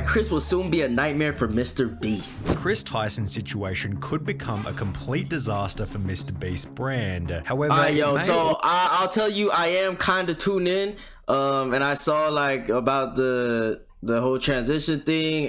Chris will soon be a nightmare for MrBeast. Chris Tyson's situation could become a complete disaster for MrBeast brand. However, I'll tell you, I am kind of tuned in, and I saw like about the whole transition thing,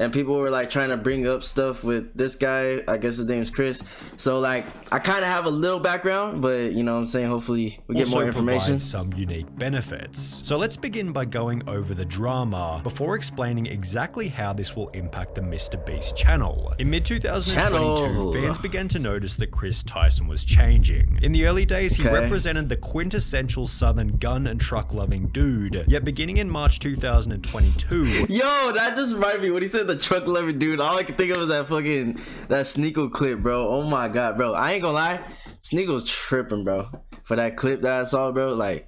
and people were like trying to bring up stuff with this guy. I guess his name's Chris. So like I kind of have a little background, but you know what I'm saying, hopefully we get more information. Some unique benefits. So let's begin by going over the drama before explaining exactly how this will impact the MrBeast channel. In mid-2022, fans began to notice that Chris Tyson was changing. In the early days, he represented the quintessential southern gun and truck loving dude. Yet beginning in March 2022, yo, that just reminded me when he said the truck loving dude. All I could think of was that Sneeko clip, bro. Oh my god, bro. I ain't gonna lie, Sneeko was tripping, bro, for that clip that I saw, bro. Like,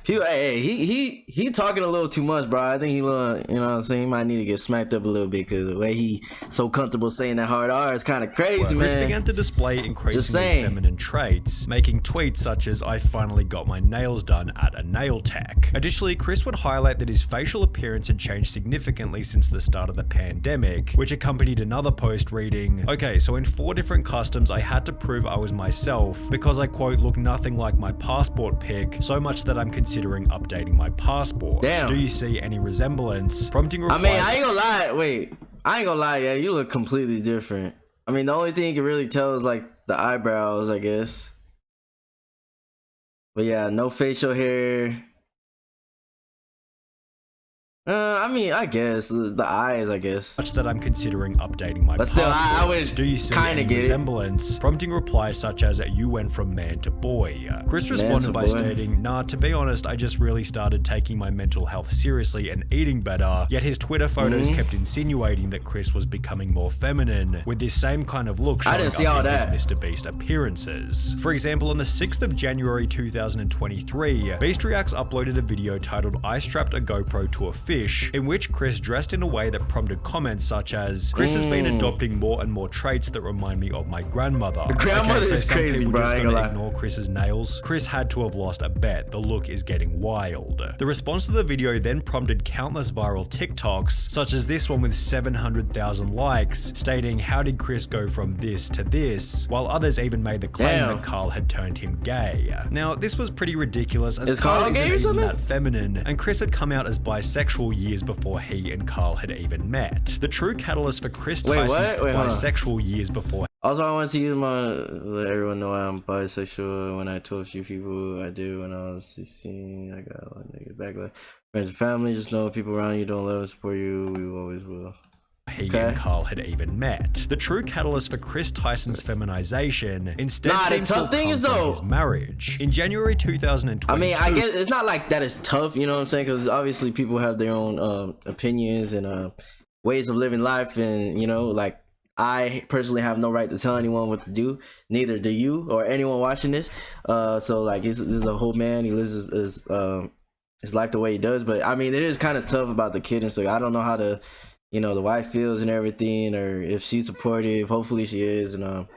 people, he talking a little too much, bro. I think he little, you know what I'm saying, he might need to get smacked up a little bit, because the way he so comfortable saying that hard R is kind of crazy, man. Chris began to display increasingly feminine traits, making tweets such as, "I finally got my nails done at a nail tech." Additionally, Chris would highlight that his facial appearance had changed significantly since the start of the pandemic, which accompanied another post reading, "Okay, so in 4 different customs, I had to prove I was myself because I, quote, look nothing like my passport pic, so much that I'm considering updating my passport. Damn. Do you see any resemblance?" Prompting replies. I mean, I ain't gonna lie. Wait, I ain't gonna lie. Yeah, you look completely different. I mean, the only thing you can really tell is like the eyebrows, I guess. But yeah, no facial hair. I mean, I guess the eyes, I guess. Much that I'm considering updating my passport. But still, I would Do you see any resemblance? Prompting replies such as, "You went from man to boy." Chris responded by stating, "Nah, to be honest, I just really started taking my mental health seriously and eating better." Yet his Twitter photos kept insinuating that Chris was becoming more feminine, with this same kind of look showing up in his MrBeast appearances. For example, on the 6th of January 2023, Beast Reacts uploaded a video titled "I strapped a GoPro to a fish," in which Chris dressed in a way that prompted comments such as, "Chris has been adopting more and more traits that remind me of my grandmother." The grandmother is crazy, bro. Just gonna ignore Chris's nails. Chris had to have lost a bet. The look is getting wild. The response to the video then prompted countless viral TikToks, such as this one with 700,000 likes, stating, "How did Chris go from this to this?" While others even made the claim that Karl had turned him gay. Now, this was pretty ridiculous, as Karl isn't even that feminine, and Chris had come out as bisexual years before he and Karl had even met. The true catalyst for Chris Tyson's bisexual years before. Also, I want to use let everyone know I'm bisexual. When I told a few people I did when I was 16, I got a lot of negative backlash. Friends and family, just know people around you don't love and support you. We always will. He and Karl had even met. The true catalyst for Chris Tyson's feminization instead seems to have come from his marriage. In January 2022, I mean, I guess it's not like that is tough, you know what I'm saying? Because obviously people have their own opinions and ways of living life, and you know, like, I personally have no right to tell anyone what to do. Neither do you or anyone watching this. So like, this is a whole man. He lives his life the way he does. But I mean, it is kind of tough about the kid and stuff. I don't know how to, you know, the wife feels and everything, or if she's supportive. Hopefully she is. And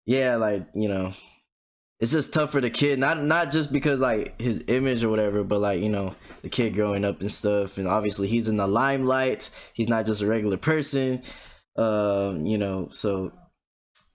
yeah, like, you know, it's just tough for the kid, not just because like his image or whatever, but like, you know, the kid growing up and stuff, and obviously he's in the limelight. He's not just a regular person, you know, so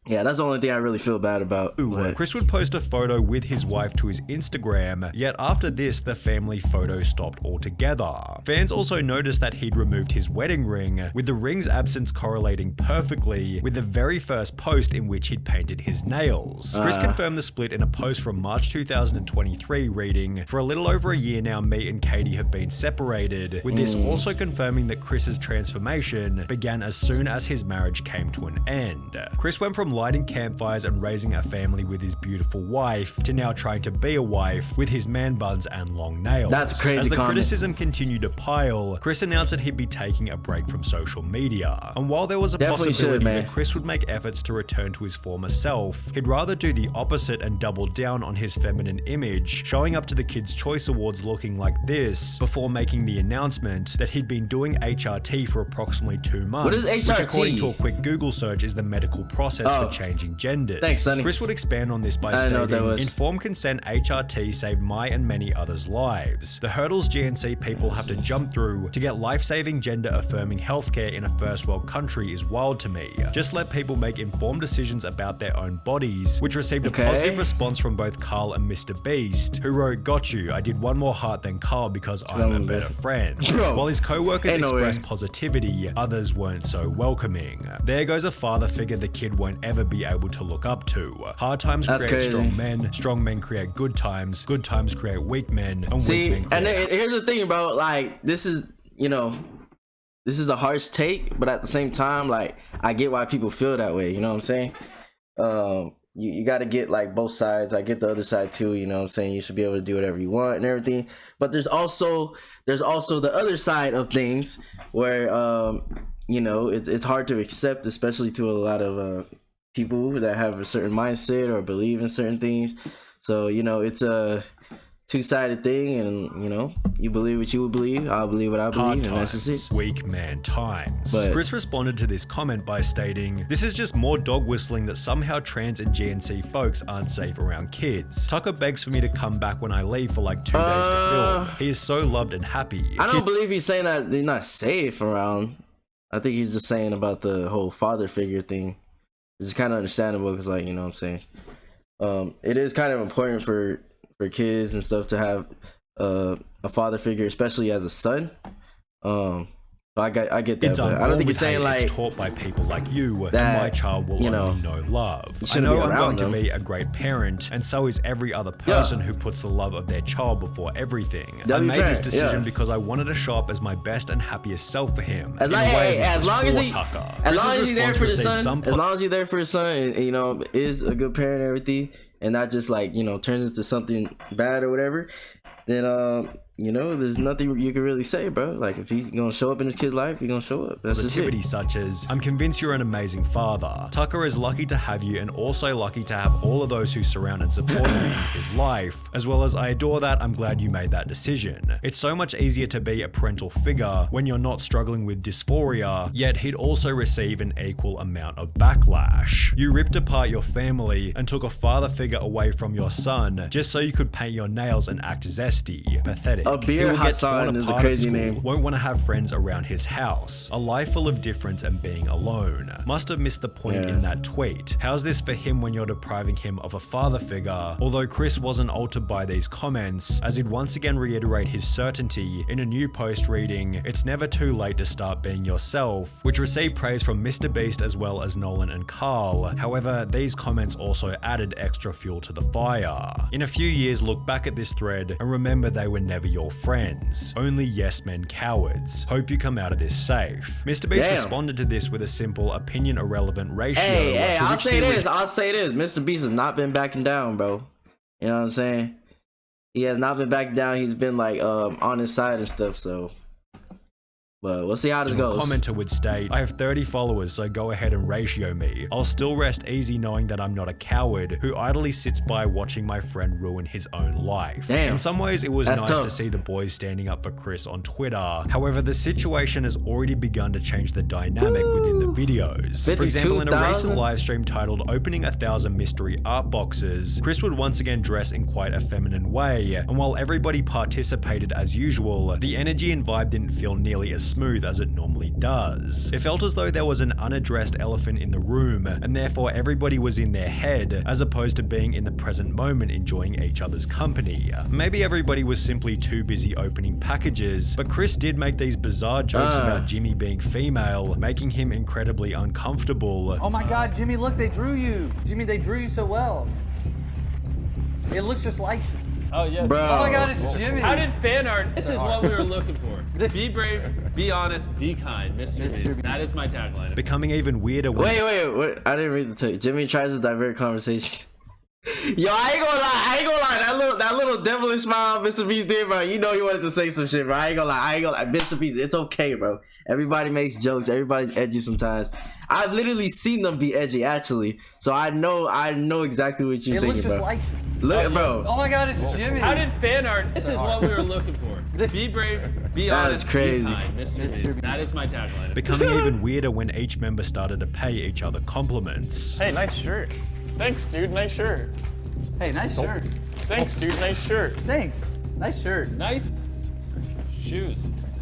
yeah, that's the only thing I really feel bad about. Chris would post a photo with his wife to his Instagram, yet after this, the family photo stopped altogether. Fans also noticed that he'd removed his wedding ring, with the ring's absence correlating perfectly with the very first post in which he'd painted his nails. Chris confirmed the split in a post from March 2023 reading, "For a little over a year now, me and Katie have been separated," with this also confirming that Chris's transformation began as soon as his marriage came to an end. Chris went from lighting campfires and raising a family with his beautiful wife to now trying to be a wife with his man buns and long nails. That's crazy. As the criticism continued to pile, Chris announced that he'd be taking a break from social media. And while there was a possibility that Chris would make efforts to return to his former self, he'd rather do the opposite and double down on his feminine image, showing up to the Kids' Choice Awards looking like this before making the announcement that he'd been doing HRT for approximately 2 months. What is HRT? Which, according to a quick Google search, is the medical process for after changing genders. Thanks, Sunny. Chris would expand on this by stating, informed consent HRT saved my and many others' lives. The hurdles GNC people have to jump through to get life-saving gender-affirming healthcare in a first world country is wild to me. Just let people make informed decisions about their own bodies, which received a positive response from both Karl and MrBeast, who wrote, "Got you, I did one more heart than Karl because I'm a better friend." Bro, while his co-workers expressed positivity, others weren't so welcoming. There goes a father figure the kid won't ever be able to look up to. Hard times create strong men create good times create weak men, and weak men create... And here's the thing, bro, like, this is, you know, this is a harsh take, but at the same time, like, I get why people feel that way, you know what I'm saying? You got to get like both sides. I get the other side too, you know what I'm saying? You should be able to do whatever you want and everything, but there's also the other side of things where you know, it's hard to accept, especially to a lot of people that have a certain mindset or believe in certain things. So, you know, it's a two-sided thing, and you know, you believe what you would believe, I'll believe what I believe, and that's just it. Weak man times. But Chris responded to this comment by stating, "This is just more dog whistling that somehow trans and GNC folks aren't safe around kids. Tucker begs for me to come back when I leave for like 2 days to film. He is so loved and happy." I don't believe he's saying that they're not safe around. I think he's just saying about the whole father figure thing, which is kind of understandable, because, like, you know what I'm saying, it is kind of important for kids and stuff to have a father figure, especially as a son. I get that, but I don't think he's saying like it's taught by people like you that, and my child will only know love. I know I'm going to be a great parent, and so is every other person who puts the love of their child before everything. I made this decision because I wanted to show up as my best and happiest self for him. As long as he's there for his son, as long as he's there for his son, and, you know, is a good parent and everything, and not just like, you know, turns into something bad or whatever, then you know, there's nothing you can really say, bro. Like, if he's gonna show up in his kid's life, he's gonna show up. That's positivity just it. Such as, "I'm convinced you're an amazing father. Tucker is lucky to have you, and also lucky to have all of those who surround and support him in his life. As well as, I adore that. I'm glad you made that decision. It's so much easier to be a parental figure when you're not struggling with dysphoria, yet he'd also receive an equal amount of backlash. You ripped apart your family and took a father figure away from your son just so you could paint your nails and act zesty. Pathetic. Abir Hassan is a crazy name. Won't want to have friends around his house. A life full of difference and being alone. Must have missed the point in that tweet. How's this for him when you're depriving him of a father figure?" Although Chris wasn't altered by these comments, as he'd once again reiterate his certainty in a new post reading, "It's never too late to start being yourself," which received praise from MrBeast as well as Nolan and Karl. However, these comments also added extra fuel to the fire. In a few years, look back at this thread and remember they were never your friends. Only yes men cowards. Hope you come out of this safe. MrBeast responded to this with a simple opinion irrelevant ratio. Hey, I'll say this. MrBeast has not been backing down, bro. You know what I'm saying? He has not been backing down. He's been like on his side and stuff, so. But we'll see how this goes. A commenter would state, "I have 30 followers, so go ahead and ratio me. I'll still rest easy knowing that I'm not a coward who idly sits by watching my friend ruin his own life." Damn. In some ways, it was nice to see the boys standing up for Chris on Twitter. However, the situation has already begun to change the dynamic within the videos. For example, in a recent live stream titled "Opening 1,000 Mystery Art Boxes," Chris would once again dress in quite a feminine way, and while everybody participated as usual, the energy and vibe didn't feel nearly as smooth as it normally does. It felt as though there was an unaddressed elephant in the room, and therefore everybody was in their head, as opposed to being in the present moment enjoying each other's company. Maybe everybody was simply too busy opening packages, but Chris did make these bizarre jokes about Jimmy being female, making him incredibly uncomfortable. "Oh my god, Jimmy, look, they drew you. Jimmy, they drew you so well. It looks just like you." Oh, yes. Bro. Oh my god, it's Jimmy. How did fan art? This is what we were looking for. Be brave, be honest, be kind, MrBeast. That is my tagline. Becoming even weirder when... Wait, I didn't read the text. Jimmy tries to divert conversation. Yo, I ain't gonna lie. That little devilish smile MrBeast did, bro. You know he wanted to say some shit, bro. I ain't gonna lie. MrBeast, it's okay, bro. Everybody makes jokes. Everybody's edgy sometimes. I've literally seen them be edgy, actually. So I know exactly what you're thinking, bro. It looks just like you. Look, bro. Oh my god, it's Jimmy. How did fan art? This is what we were looking for. Be brave, Be That honest, is crazy. be kind, MrBeast. That is my tagline. Becoming even weirder when each member started to pay each other compliments. Hey, nice shirt. Thanks, dude. Nice shirt. Hey, nice shirt. Thanks, dude. Nice shirt. Thanks. Nice shirt. Nice shoes.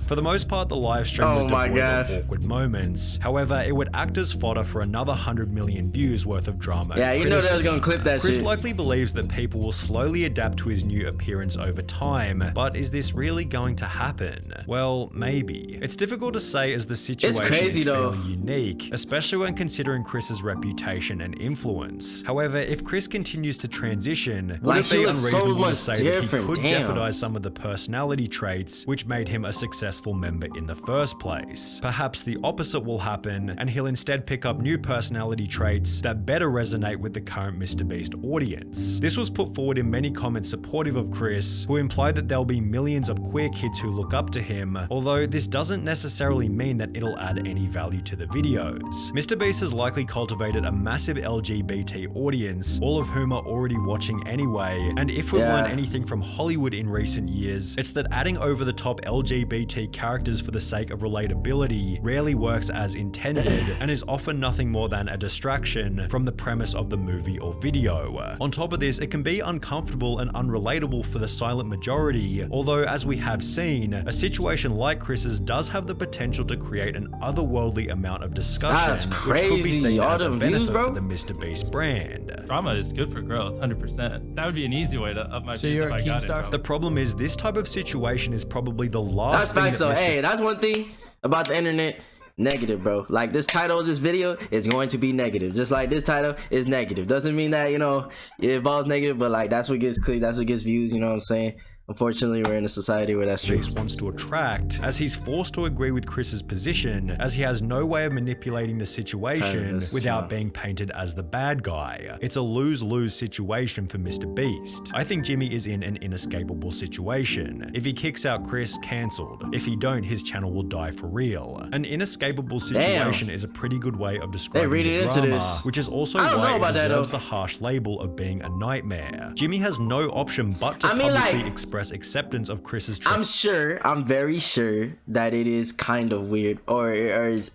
For the most part, the live stream was Oh my devoid God. of awkward moments. However, it would act as fodder for another 100 million views worth of drama. Yeah, and you know they was criticism. gonna clip that Chris shit. likely believes that people will slowly adapt to his new appearance over time, but is this really going to happen? Well, maybe. It's difficult to say as the situation crazy, is though. fairly unique, especially when considering Chris's reputation and influence. However, if Chris continues to transition, would Like, it he be looks so unreasonable to much say that he different, could damn. jeopardize some of the personality traits which made him a successful member in the first place? Perhaps the opposite will happen, and he'll instead pick up new personality traits that better resonate with the current MrBeast audience. This was put forward in many comments supportive of Chris, who implied that there'll be millions of queer kids who look up to him, although this doesn't necessarily mean that it'll add any value to the videos. MrBeast has likely cultivated a massive LGBT audience, all of whom are already watching anyway, and if we've learned anything from Hollywood in recent years, it's that adding over-the-top LGBT characters for the sake of relatability rarely works as intended and is often nothing more than a distraction from the premise of the movie or video. On top of this, it can be uncomfortable and unrelatable for the silent majority, although as we have seen, a situation like Chris's does have the potential to create an otherworldly amount of discussion, That's which could be crazy. seen All as a them benefit views, bro. for the MrBeast brand. Drama is good for growth, 100%. That would be an easy way to up my So views you're if a I got it, Keemstar bro. The problem is this type of situation is probably the last That's thing facts that though. Mr. Hey, that's one thing about the internet. Negative, bro. Like, this title of this video is going to be negative, just like this title is negative. Doesn't mean that, you know, it involves negative, but like, that's what gets clicked, that's what gets views, you know what I'm saying? Unfortunately, we're in a society where that's true. Beast wants to attract, as he's forced to agree with Chris's position, as he has no way of manipulating the situation without being painted as the bad guy. It's a lose-lose situation for MrBeast. I think Jimmy is in an inescapable situation. If he kicks out Chris, cancelled. If he don't, his channel will die for real. An inescapable situation is a pretty good way of describing read the it into drama, this. which is also I don't know why it about that, deserves though. the harsh label of being a nightmare. Jimmy has no option but to I mean, publicly like, express acceptance of Chris's I'm very sure that it is kind of weird, or it's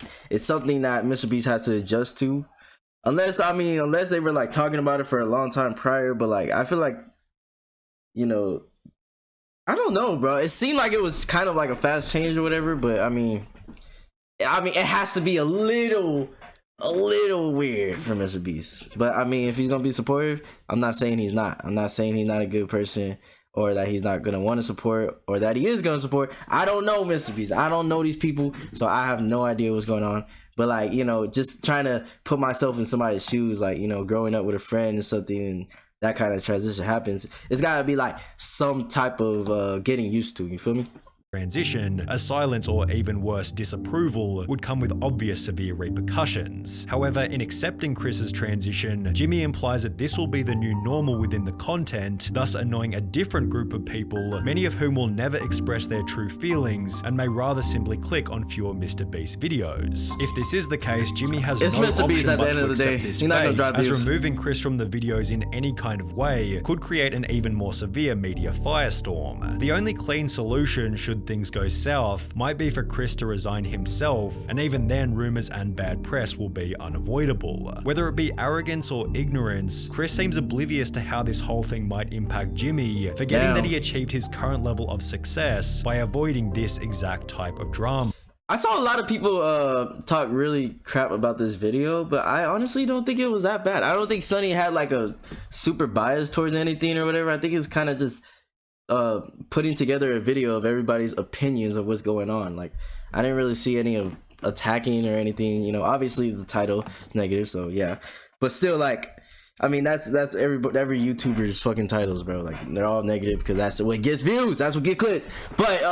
something that MrBeast has to adjust to. Unless they were like talking about it for a long time prior, but like, I feel like, you know, I don't know, bro. It seemed like it was kind of like a fast change or whatever, but I mean, it has to be a little weird for MrBeast. But I mean, if he's gonna be supportive, I'm not saying he's not. I'm not saying he's not a good person, or that he's not gonna want to support, or that he is gonna support. I don't know MrBeast. I don't know these people, so I have no idea what's going on. But like, you know, just trying to put myself in somebody's shoes, like, you know, growing up with a friend and something, and that kind of transition happens, it's gotta be like some type of getting used to. You feel me? transition, a silence or even worse, disapproval would come with obvious severe repercussions. However, in accepting Chris's transition, Jimmy implies that this will be the new normal within the content, thus annoying a different group of people, many of whom will never express their true feelings and may rather simply click on fewer MrBeast videos. If this is the case, Jimmy has It's no MrBeast option at the but end to of the day. accept this He's not gonna fate, drop as views. removing Chris from the videos in any kind of way could create an even more severe media firestorm. The only clean solution, should things go south, might be for Chris to resign himself, and even then rumors and bad press will be unavoidable. Whether it be arrogance or ignorance, Chris seems oblivious to how this whole thing might impact Jimmy, forgetting that he achieved his current level of success by avoiding this exact type of drama. I saw a lot of people talk really crap about this video, but I honestly don't think it was that bad. I don't think Sunny had like a super bias towards anything or whatever. I think it's kind of just putting together a video of everybody's opinions of what's going on. Like, I didn't really see any of attacking or anything. You know, obviously the title is negative, so yeah. But still, like, I mean, that's every YouTuber's fucking titles, bro. Like, they're all negative because that's what gets views. That's what gets clicks. But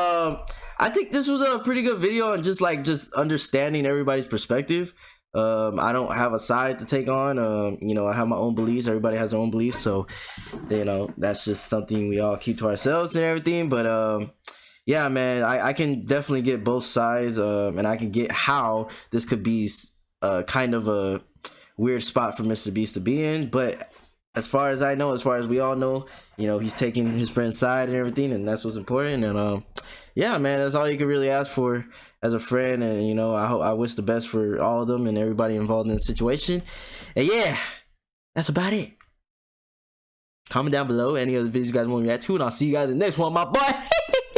I think this was a pretty good video on just understanding everybody's perspective. I don't have a side to take on. You know, I have my own beliefs. Everybody has their own beliefs, so you know, that's just something we all keep to ourselves and everything. But yeah, man, I can definitely get both sides, and I can get how this could be kind of a weird spot for MrBeast to be in. But as far as I know, as far as we all know, you know, he's taking his friend's side and everything, and that's what's important. And yeah, man, that's all you can really ask for as a friend. And you know, I wish the best for all of them and everybody involved in the situation. And yeah, that's about it. Comment down below any other videos you guys want me to react to, and I'll see you guys in the next one, my boy.